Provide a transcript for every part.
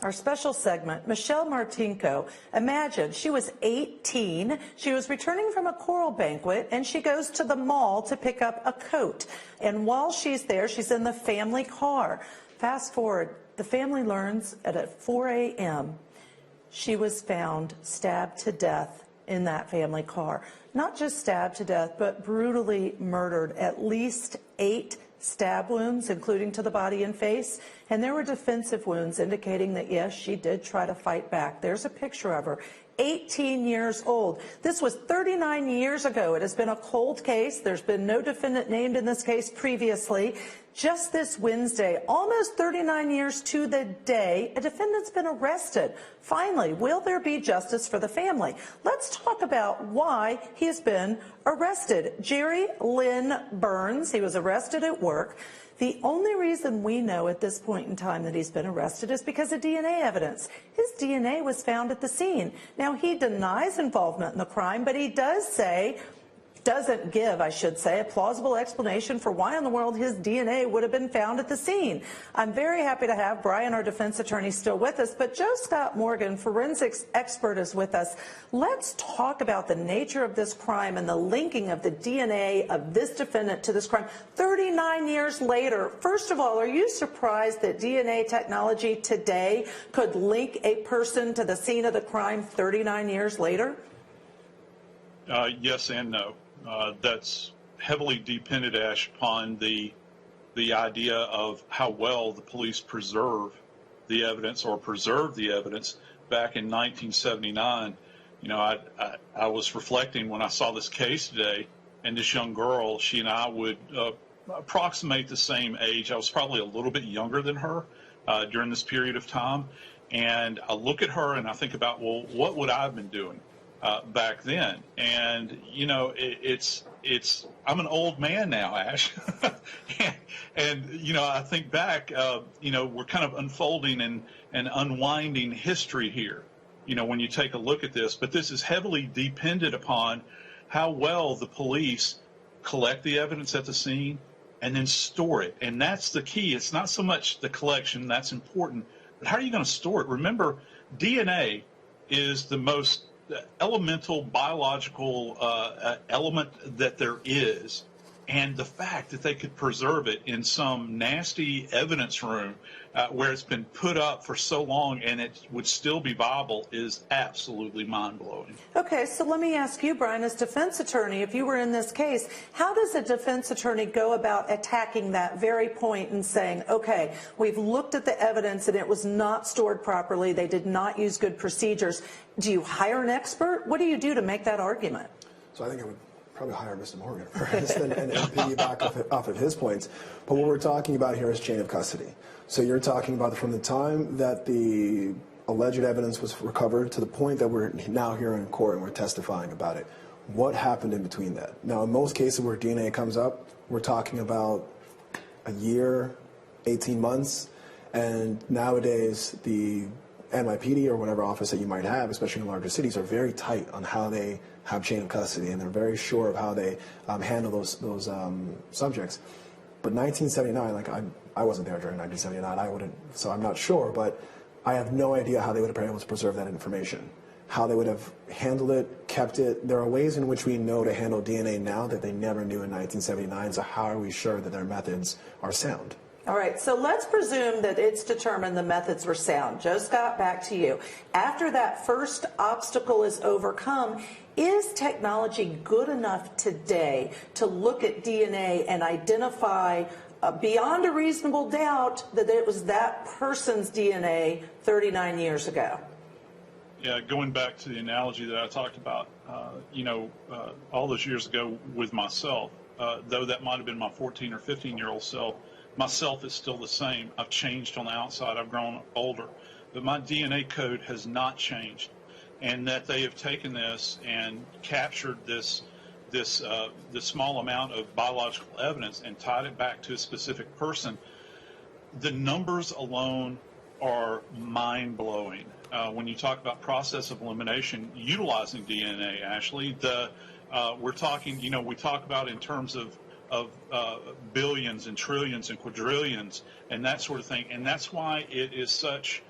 Our special segment, Michelle Martinko. Imagine, she was 18. She was returning from a choral banquet, and she goes to the mall to pick up a coat. And while she's there, she's in the family car. Fast forward, the family learns at 4 a.m. she was found stabbed to death in that family car. Not just stabbed to death, but brutally murdered. At least 8 stab wounds, including to the body and face, and there were defensive wounds indicating that, yes, she did try to fight back. There's a picture of her. 18 years old. This was 39 years ago. It has been a cold case. There's been no defendant named in this case previously. Just this Wednesday, almost 39 years to the day, a defendant's been arrested. Finally, will there be justice for the family? Let's talk about why he has been arrested. Jerry Lynn Burns, he was arrested at work. The only reason we know at this point in time that he's been arrested is because of DNA evidence. His DNA was found at the scene. Now, he denies involvement in the crime, but he doesn't give, I should say, a plausible explanation for why in the world his DNA would have been found at the scene. I'm very happy to have Brian, our defense attorney, still with us, but Joe Scott Morgan, forensics expert, is with us. Let's talk about the nature of this crime and the linking of the DNA of this defendant to this crime 39 years later. First of all, are you surprised that DNA technology today could link a person to the scene of the crime 39 years later? Yes and no. That's heavily dependent, Ash, upon the idea of how well the police preserve the evidence or preserved the evidence. Back in 1979, you know, I was reflecting when I saw this case today, and this young girl, she and I would approximate the same age. I was probably a little bit younger than her during this period of time, and I look at her and I think about, well, what would I have been doing back then? And you know, I'm an old man now, Ash, and you know, I think back, you know, we're kind of unfolding and unwinding history here, you know, when you take a look at this. But this is heavily dependent upon how well the police collect the evidence at the scene and then store it. And that's the key. It's not so much the collection, that's important, but how are you going to store it? Remember, DNA is the most elemental biological element that there is, and the fact that they could preserve it in some nasty evidence room where it's been put up for so long and it would still be viable is absolutely mind-blowing. Okay, so let me ask you, Brian, as defense attorney, if you were in this case, how does a defense attorney go about attacking that very point and saying, okay, we've looked at the evidence and it was not stored properly, they did not use good procedures. Do you hire an expert? What do you do to make that argument? So I think I would probably hire Mr. Morgan first and piggyback off of his points. But what we're talking about here is chain of custody. So you're talking about from the time that the alleged evidence was recovered to the point that we're now here in court and we're testifying about it. What happened in between that? Now, in most cases where DNA comes up, we're talking about a year, 18 months, and nowadays the NYPD or whatever office that you might have, especially in larger cities, are very tight on how they have chain of custody, and they're very sure of how they handle those subjects. But 1979, like I wasn't there during 1979, I wouldn't, so I'm not sure, but I have no idea how they would have been able to preserve that information, how they would have handled it, kept it. There are ways in which we know to handle DNA now that they never knew in 1979, so how are we sure that their methods are sound? All right, so let's presume that it's determined the methods were sound. Joe Scott, back to you. After that first obstacle is overcome, is technology good enough today to look at DNA and identify beyond a reasonable doubt that it was that person's DNA 39 years ago? Yeah, going back to the analogy that I talked about, all those years ago with myself, though that might have been my 14 or 15-year-old self, myself is still the same. I've changed on the outside. I've grown older. But my DNA code has not changed. And that they have taken this and captured this small amount of biological evidence and tied it back to a specific person. The numbers alone are mind-blowing. When you talk about process of elimination, utilizing DNA, Ashley, we're talking, we talk about in terms of billions and trillions and quadrillions and that sort of thing. And that's why it is such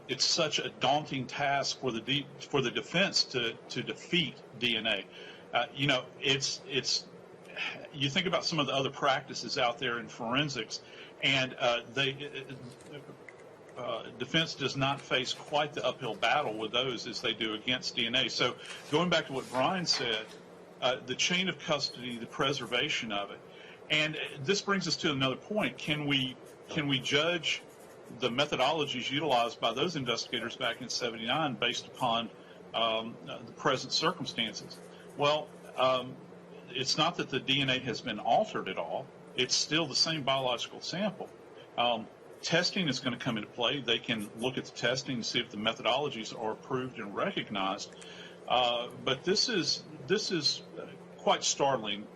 it's such a daunting task for the defense to defeat DNA. You think about some of the other practices out there in forensics, and defense does not face quite the uphill battle with those as they do against DNA. So going back to what Brian said, the chain of custody, the preservation of it, and this brings us to another point. Can we judge the methodologies utilized by those investigators back in '79 based upon the present circumstances? Well, it's not that the DNA has been altered at all. It's still the same biological sample. Testing is going to come into play. They can look at the testing and see if the methodologies are approved and recognized. But this is quite startling.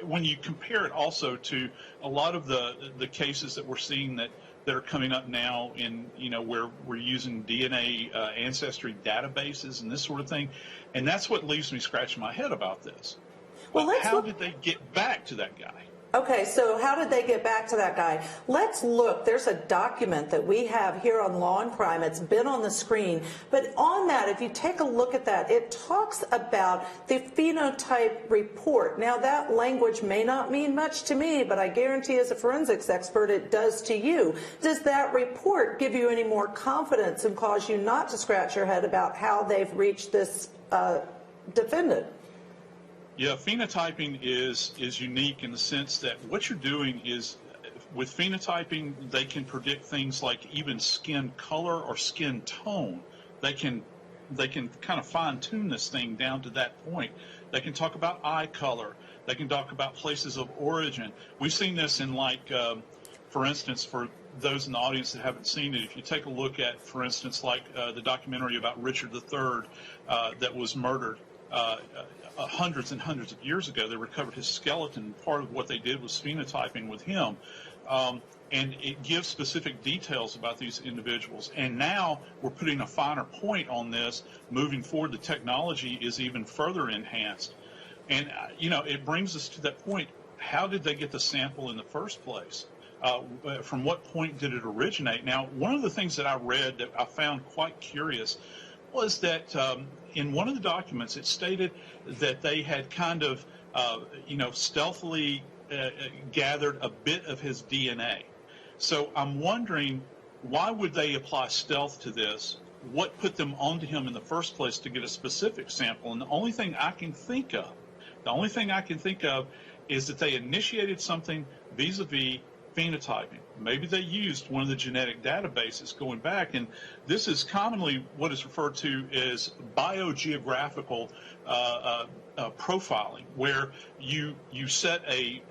When you compare it also to a lot of the cases that we're seeing that are coming up now in where we're using DNA ancestry databases and this sort of thing, and that's what leaves me scratching my head about this. Well, how did they get back to that guy? Okay, so how did they get back to that guy? Let's look. There's a document that we have here on Law and Crime. It's been on the screen. But on that, if you take a look at that, it talks about the phenotype report. Now, that language may not mean much to me, but I guarantee as a forensics expert it does to you. Does that report give you any more confidence and cause you not to scratch your head about how they've reached this defendant? Yeah, phenotyping is unique in the sense that what you're doing is, with phenotyping, they can predict things like even skin color or skin tone. They can kind of fine-tune this thing down to that point. They can talk about eye color. They can talk about places of origin. We've seen this in, like, for instance, for those in the audience that haven't seen it, if you take a look at, for instance, like the documentary about Richard III that was murdered, hundreds and hundreds of years ago, they recovered his skeleton. Part of what they did was phenotyping with him, and it gives specific details about these individuals. And now we're putting a finer point on this. Moving forward, the technology is even further enhanced. And, it brings us to that point. How did they get the sample in the first place? From what point did it originate? Now, one of the things that I read that I found quite curious was that in one of the documents it stated that they had kind of, stealthily gathered a bit of his DNA. So I'm wondering, why would they apply stealth to this? What put them onto him in the first place to get a specific sample? And the only thing I can think of is that they initiated something vis-a-vis phenotyping. Maybe they used one of the genetic databases going back, and this is commonly what is referred to as biogeographical profiling, where you set a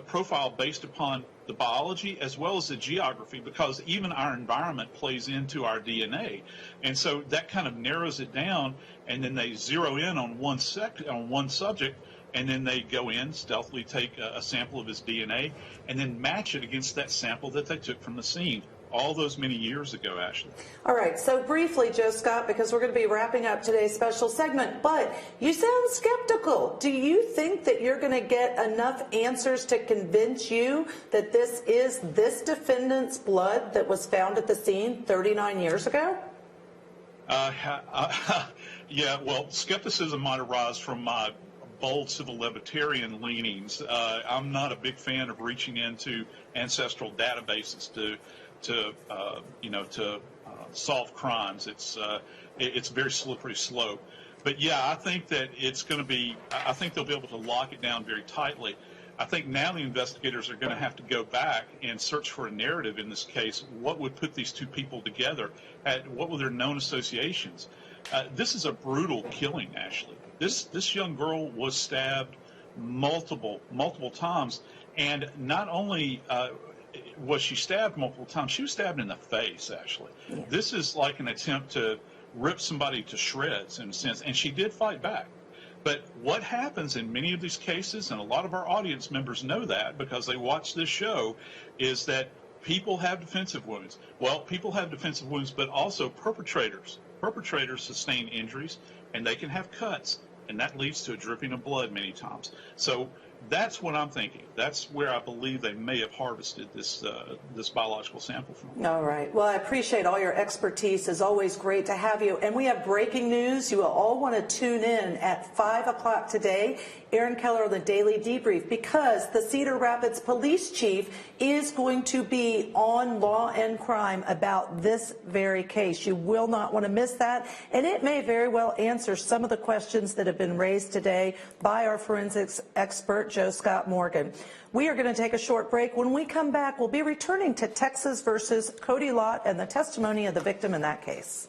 profile based upon the biology as well as the geography, because even our environment plays into our DNA, and so that kind of narrows it down. And then they zero in on one subject. And then they go in, stealthily take a sample of his DNA, and then match it against that sample that they took from the scene all those many years ago, Ashley. All right, so briefly, Joe Scott, because we're going to be wrapping up today's special segment, but you sound skeptical. Do you think that you're going to get enough answers to convince you that this is this defendant's blood that was found at the scene 39 years ago? Yeah, well, skepticism might arise from my bold civil libertarian leanings. I'm not a big fan of reaching into ancestral databases to solve crimes. It's a very slippery slope. But yeah, I think that it's going to be. I think they'll be able to lock it down very tightly. I think now the investigators are going to have to go back and search for a narrative in this case. What would put these two people together? What were their known associations? This is a brutal killing, Ashley. This young girl was stabbed multiple times, and not only was she stabbed multiple times, she was stabbed in the face, actually. Yeah. This is like an attempt to rip somebody to shreds, in a sense, and she did fight back. But what happens in many of these cases, and a lot of our audience members know that because they watch this show, is that people have defensive wounds. Well, people have defensive wounds, but also perpetrators. Perpetrators sustain injuries, and they can have cuts, and that leads to a dripping of blood many times. So That's what I'm thinking. That's where I believe they may have harvested this this biological sample from. All right. Well, I appreciate all your expertise. It's always great to have you. And we have breaking news. You will all want to tune in at 5 o'clock today. Aaron Keller on the Daily Debrief, because the Cedar Rapids police chief is going to be on Law and Crime about this very case. You will not want to miss that. And it may very well answer some of the questions that have been raised today by our forensics expert, Joe Scott Morgan. We are going to take a short break. When we come back, we'll be returning to Texas versus Cody Lott and the testimony of the victim in that case.